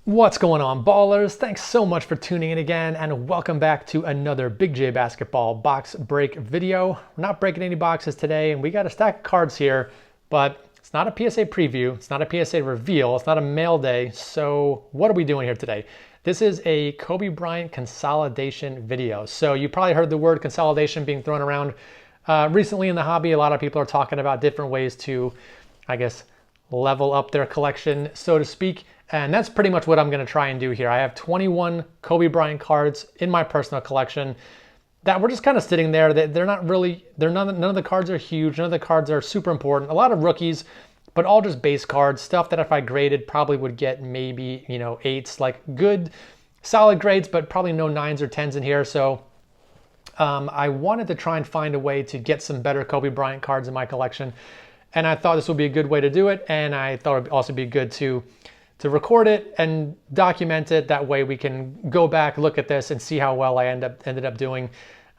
What's going on, ballers? Thanks so much for tuning in again, and welcome back to another Big J Basketball box break video. We're not breaking any boxes today, and we got a stack of cards here, but it's not a PSA preview, it's not a PSA reveal, it's not a mail day, so what are we doing here today? This is a Kobe Bryant consolidation video. So you probably heard the word consolidation being thrown around recently in the hobby. A lot of people are talking about different ways to, I guess, level up their collection, so to speak. And that's pretty much what I'm going to try and do here. I have 21 Kobe Bryant cards in my personal collection that were just kind of sitting there. They're not really, none of the cards are huge. None of the cards are super important. A lot of rookies, but all just base cards, stuff that if I graded probably would get maybe, 8s, like good solid grades, but probably no 9s or 10s in here. So I wanted to try and find a way to get some better Kobe Bryant cards in my collection. And I thought this would be a good way to do it. And I thought it would also be good to record it and document it. That way we can go back, look at this, and see how well I ended up doing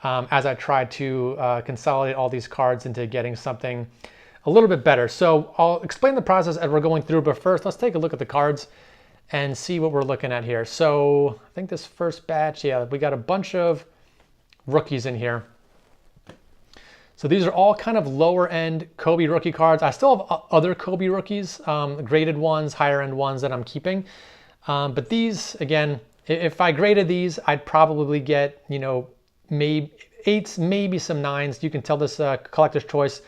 as I tried to consolidate all these cards into getting something a little bit better. So I'll explain the process as we're going through, but first let's take a look at the cards and see what we're looking at here. So I think this first batch, yeah, we got a bunch of rookies in here. So these are all kind of lower end Kobe rookie cards. I still have other Kobe rookies, graded ones, higher end ones that I'm keeping. But these, again, if I graded these, I'd probably get, maybe 8s, maybe some 9s. You can tell this collector's choice, a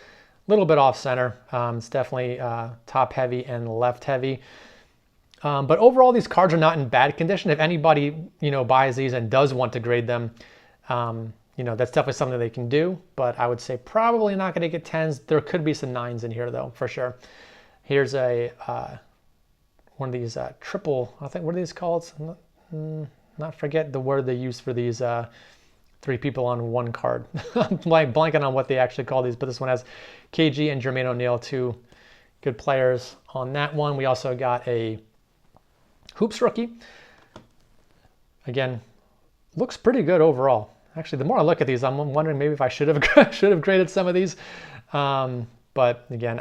little bit off center. It's definitely top heavy and left heavy. But overall, these cards are not in bad condition. If anybody, buys these and does want to grade them, that's definitely something they can do, but I would say probably not going to get 10s. There could be some 9s in here though, for sure. Here's a one of these triple, I think, what are these called? Not forget the word they use for these 3 people on one card. I'm blanking on what they actually call these, but this one has KG and Jermaine O'Neal, 2 good players on that one. We also got a Hoops rookie. Again, looks pretty good overall. Actually, the more I look at these, I'm wondering maybe if I should have graded some of these. But again,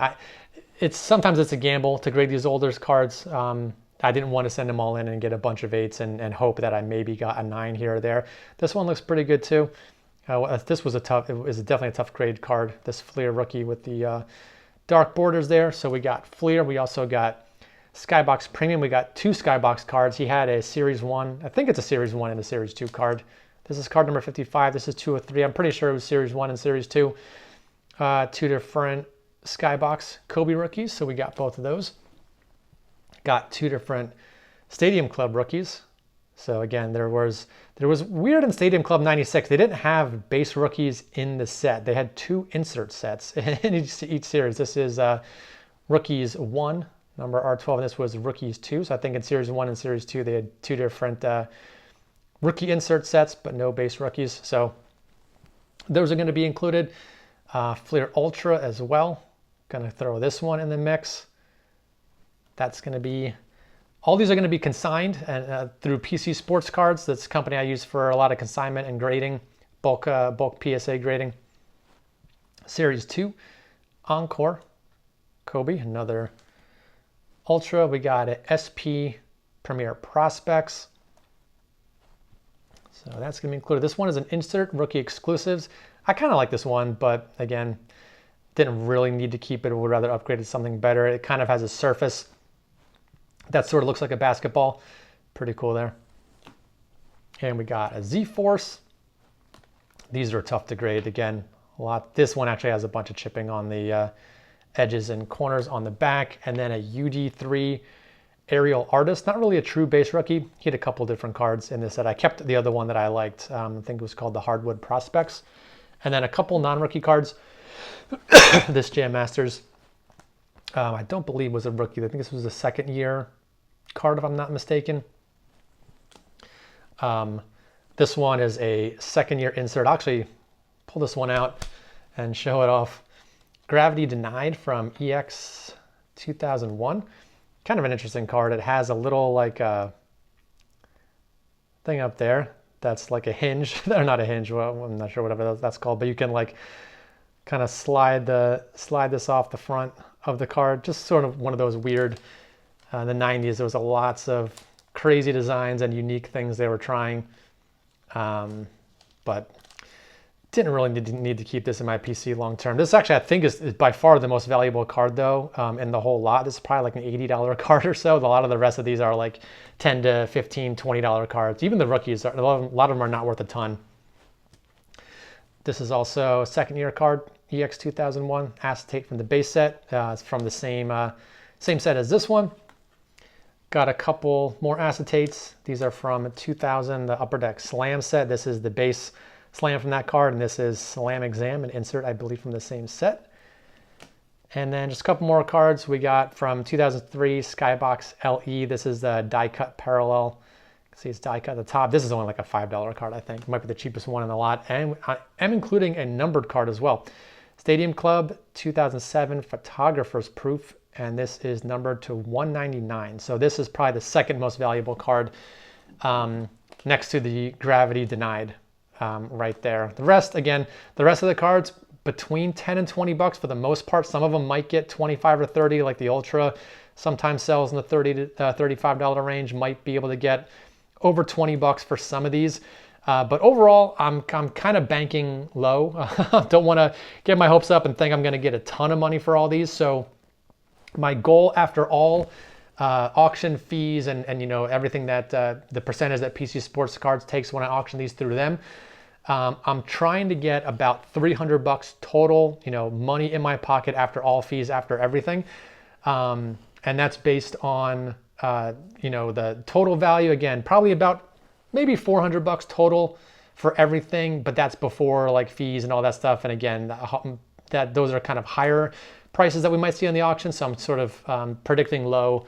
sometimes it's a gamble to grade these older cards. I didn't want to send them all in and get a bunch of 8s and hope that I maybe got a 9 here or there. This one looks pretty good too. This was it was definitely a tough grade card. This Fleer rookie with the dark borders there. So we got Fleer. We also got Skybox Premium. We got 2 Skybox cards. He had a Series 1. I think it's a Series 1 and a Series 2 card. This is card number 55. This is 203. I'm pretty sure it was Series 1 and Series 2. 2 different Skybox Kobe rookies, so we got both of those. Got 2 different Stadium Club rookies. So again, there was weird in Stadium Club 96. They didn't have base rookies in the set. They had 2 insert sets in each series. This is Rookies 1, number R12, and this was Rookies 2. So I think in Series 1 and Series 2, they had 2 different rookie insert sets, but no base rookies. So those are going to be included. Fleer Ultra as well. Going to throw this one in the mix. That's going to be, all these are going to be consigned and through PC Sports Cards. That's a company I use for a lot of consignment and grading, bulk PSA grading. Series 2, Encore, Kobe, another Ultra. We got a SP Premier Prospects. So that's going to be included. This one is an insert rookie exclusives. I kind of like this one, but again, didn't really need to keep it. Would rather upgrade to something better. It kind of has a surface that sort of looks like a basketball. Pretty cool there. And we got a Z-Force. These are tough to grade. Again, a lot. This one actually has a bunch of chipping on the edges and corners on the back. And then a UD3 Aerial Artist, not really a true base rookie. He had a couple different cards in this set. I kept the other one that I liked. I think it was called the Hardwood Prospects. And then a couple non-rookie cards. This Jam Masters, I don't believe was a rookie. I think this was a second year card, if I'm not mistaken. This one is a second year insert. I'll actually pull this one out and show it off. Gravity Denied from EX 2001. Kind of an interesting card. It has a little like thing up there that's like a hinge. Or not a hinge. Well, I'm not sure whatever that's called, but you can like kind of slide this off the front of the card. Just sort of one of those weird. In the 90s, there was lots of crazy designs and unique things they were trying. But didn't really need to keep this in my PC long term. This actually, I think, is by far the most valuable card though in the whole lot. This is probably like an $80 card or so. A lot of the rest of these are like $10 to $15, $20 cards. Even the rookies, a lot of them are not worth a ton. This is also a second year card, EX 2001, acetate from the base set. It's from the same set as this one. Got a couple more acetates. These are from 2000, the Upper Deck Slam set. This is the base Slam from that card, and this is Slam Exam, an insert, I believe, from the same set. And then just a couple more cards we got from 2003 Skybox LE. This is the die cut parallel. You can see it's die cut at the top. This is only like a $5 card, I think. It might be the cheapest one in the lot. And I am including a numbered card as well. Stadium Club 2007 Photographer's Proof, and this is numbered to 199. So this is probably the second most valuable card next to the Gravity Denied. Right there. The rest, again, the rest of the cards between 10 and 20 bucks for the most part. Some of them might get 25 or 30, like the Ultra sometimes sells in the $30 to $35 range, might be able to get over 20 bucks for some of these. But overall, I'm kind of banking low. Don't want to get my hopes up and think I'm going to get a ton of money for all these. So my goal after all auction fees and you know everything that the percentage that PC Sports Cards takes when I auction these through them, I'm trying to get about 300 bucks total, you know, money in my pocket after all fees, after everything, and that's based on you know, the total value. Again, probably about maybe 400 bucks total for everything, but that's before like fees and all that stuff. And again, those are kind of higher prices that we might see on the auction, so I'm sort of predicting low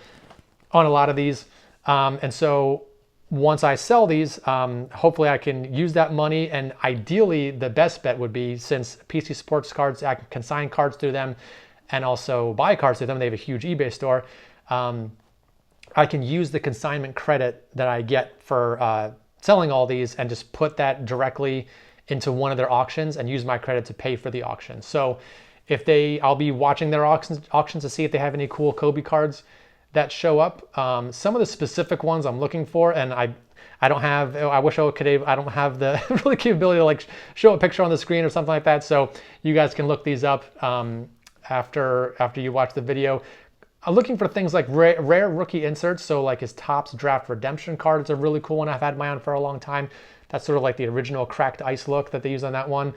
on a lot of these. And so once I sell these, hopefully I can use that money, and ideally the best bet would be, since PC Sports Cards, I can consign cards through them and also buy cards through them. They have a huge eBay store. I can use the consignment credit that I get for selling all these and just put that directly into one of their auctions and use my credit to pay for the auction. So if I'll be watching their auctions to see if they have any cool Kobe cards that show up. Some of the specific ones I'm looking for, and I don't have, I wish I could, I don't have the really capability to like show a picture on the screen or something like that. So you guys can look these up after you watch the video. I'm looking for things like rare rookie inserts. So like his Topps Draft Redemption card is a really cool one. I've had mine on for a long time. That's sort of like the original cracked ice look that they use on that one.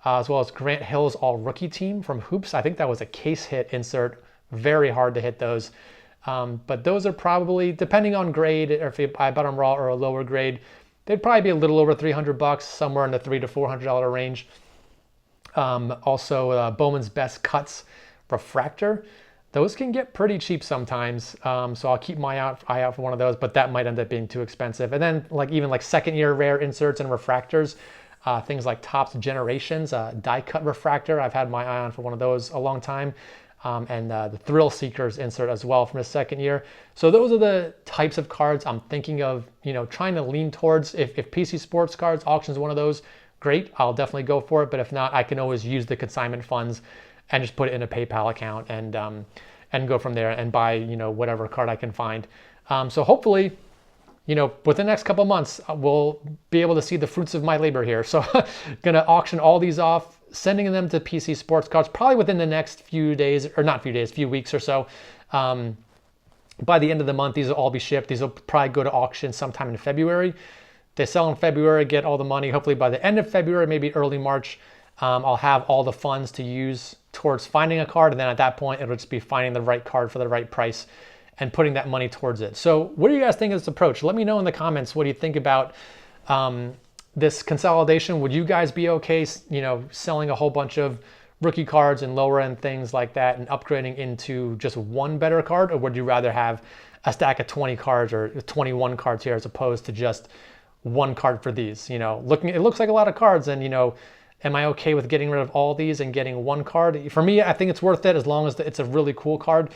As well as Grant Hill's All Rookie Team from Hoops. I think that was a case hit insert. Very hard to hit those. But those are probably, depending on grade, or if I bought them raw or a lower grade, they'd probably be a little over 300 bucks, somewhere in the $300 to $400 range. Also, Bowman's Best Cuts Refractor. Those can get pretty cheap sometimes. So I'll keep my eye out for one of those, but that might end up being too expensive. And then even like second year rare inserts and refractors, things like Topps Generations, die cut refractor. I've had my eye on for one of those a long time. And the Thrill Seekers insert as well from the second year. So those are the types of cards I'm thinking of, you know, trying to lean towards. If PC Sports Cards auctions one of those, great, I'll definitely go for it. But if not, I can always use the consignment funds and just put it in a PayPal account and go from there and buy, you know, whatever card I can find. So hopefully, you know, within the next couple of months, we'll be able to see the fruits of my labor here. So gonna auction all these off, sending them to PC Sports Cards probably within the next few days, or not few days, few weeks or so. By the end of the month, these will all be shipped. These will probably go to auction sometime in February. They sell in February, get all the money. Hopefully by the end of February, maybe early March, I'll have all the funds to use towards finding a card. And then at that point, it'll just be finding the right card for the right price and putting that money towards it. So what do you guys think of this approach? Let me know in the comments. What do you think about this consolidation? Would you guys be okay, you know, selling a whole bunch of rookie cards and lower end things like that and upgrading into just one better card? Or would you rather have a stack of 20 cards or 21 cards here as opposed to just one card for these? You know, it looks like a lot of cards, and you know, am I okay with getting rid of all these and getting one card? For me, I think it's worth it as long as it's a really cool card.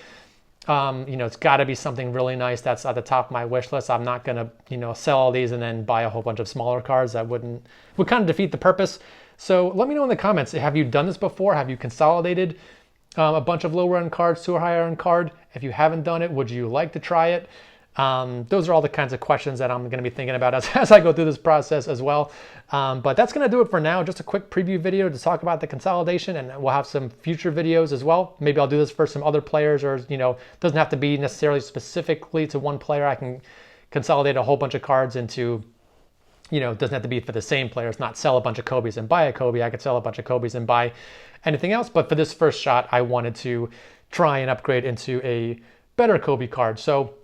You know, it's got to be something really nice that's at the top of my wish list. I'm not going to, you know, sell all these and then buy a whole bunch of smaller cards. That would kind of defeat the purpose. So let me know in the comments. Have you done this before? Have you consolidated a bunch of lower end cards to a higher end card? If you haven't done it, would you like to try it? Those are all the kinds of questions that I'm going to be thinking about as I go through this process as well. But that's going to do it for now. Just a quick preview video to talk about the consolidation, and we'll have some future videos as well. Maybe I'll do this for some other players, or it doesn't have to be necessarily specifically to one player. I can consolidate a whole bunch of cards into, it doesn't have to be for the same players, not sell a bunch of Kobe's and buy a Kobe. I could sell a bunch of Kobe's and buy anything else. But for this first shot, I wanted to try and upgrade into a better Kobe card. So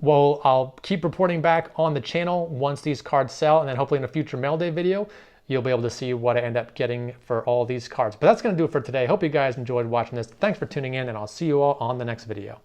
I'll keep reporting back on the channel once these cards sell, and then hopefully in a future mail day video, you'll be able to see what I end up getting for all these cards. But that's going to do it for today. Hope you guys enjoyed watching this. Thanks for tuning in, and I'll see you all on the next video.